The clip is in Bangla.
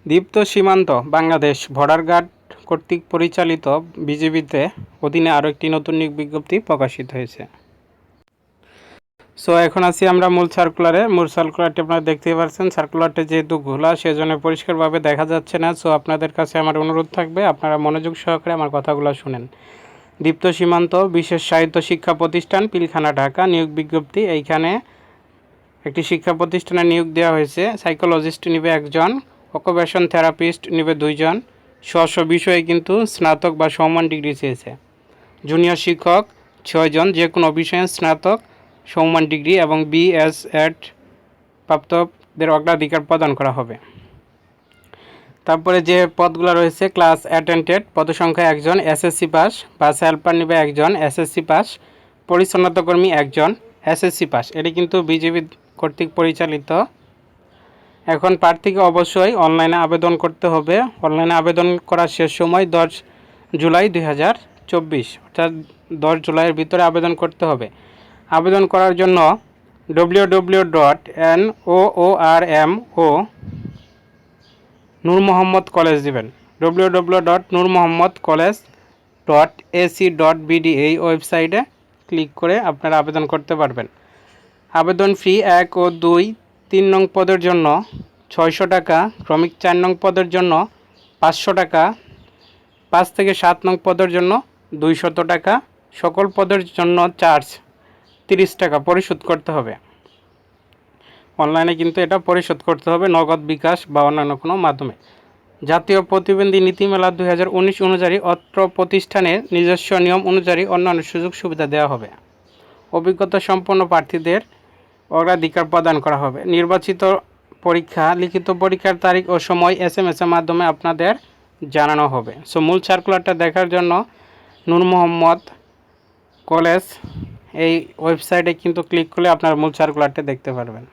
দীপ্ত সীমান্ত বাংলাদেশ বর্ডার গার্ড কর্তৃক পরিচালিত বিজিবিতে অধীনে আরও একটি নতুন নিয়োগ বিজ্ঞপ্তি প্রকাশিত হয়েছে। সো এখন আছি আমরা মূল সার্কুলারটি আপনারা দেখতেই পাচ্ছেন। সার্কুলারটি যেহেতু ঘোলা সেজন্য পরিষ্কারভাবে দেখা যাচ্ছে না। সো আপনাদের কাছে আমার অনুরোধ থাকবে আপনারা মনোযোগ সহকারে আমার কথাগুলো শুনেন। দীপ্ত সীমান্ত বিশেষ সাহিত্য শিক্ষা প্রতিষ্ঠান পিলখানা ঢাকা নিয়োগ বিজ্ঞপ্তি। এইখানে একটি শিক্ষা প্রতিষ্ঠানে নিয়োগ দেওয়া হয়েছে। সাইকোলজিস্ট নেবে একজন, অকুপেশন থেরাপিস্ট নেবে 2 জন, স্ব বিষয়ে কিন্তু স্নাতক বা সমমান ডিগ্রি চেয়েছে। জুনিয়র শিক্ষক 6 জন, যে কোনো বিষয়ে স্নাতক সমমান ডিগ্রি এবং BS প্রাপ্তদের অগ্রাধিকার প্রদান করা হবে। তারপরে যে পদগুলো রয়েছে, ক্লাস অ্যাটেন্ডেড পদসংখ্যা 1 জন, SSC পাস, বাস হেল্পার নেবে 1 জন, SSC পাস, পরিচ্ছন্নতাকর্মী 1 জন, SSC পাস। এটি কিন্তু বিজেপি কর্তৃক পরিচালিত। এখন প্রার্থীকে অবশ্যই অনলাইনে আবেদন করতে হবে। অনলাইনে আবেদন করার শেষ সময় 10 জুলাই 2024, অর্থাৎ 10 জুলাইয়ের ভিতরে আবেদন করতে হবে। আবেদন করার জন্য www.noormo নূর মোহাম্মদ কলেজ দেবেন। www.nurmohammadcollege.ac.bd এই ওয়েবসাইটে ক্লিক করে আপনারা আবেদন করতে পারবেন। আবেদন ফি 1 ও 2, 3 নং পদের জন্য 600 টাকা, ক্রমিক 4 নং পদের জন্য 500 টাকা, 5 থেকে 7 নং পদের জন্য 200 টাকা, সকল পদের জন্য চার্জ 30 টাকা পরিশোধ করতে হবে। অনলাইনে কিন্তু এটা পরিশোধ করতে হবে, নগদ, বিকাশ বা অন্যান্য কোনো মাধ্যমে। জাতীয় প্রতিবন্ধী নীতিমালা 2019 অনুযায়ী অত্র প্রতিষ্ঠানের নিজস্ব নিয়ম অনুযায়ী অন্যান্য সুযোগ সুবিধা দেওয়া হবে। অভিজ্ঞতা সম্পন্ন প্রার্থীদের অগ্রাধিকার প্রদান করা হবে। নির্বাচিত পরীক্ষা, লিখিত পরীক্ষার তারিখ ও সময় SMS এর মাধ্যমে আপনাদের জানানো হবে। সো মূল সার্কুলারটা দেখার জন্য নূর মোহাম্মদ কলেজ এই ওয়েবসাইটে কিন্তু ক্লিক করলে আপনার মূল সার্কুলারটা দেখতে পারবেন।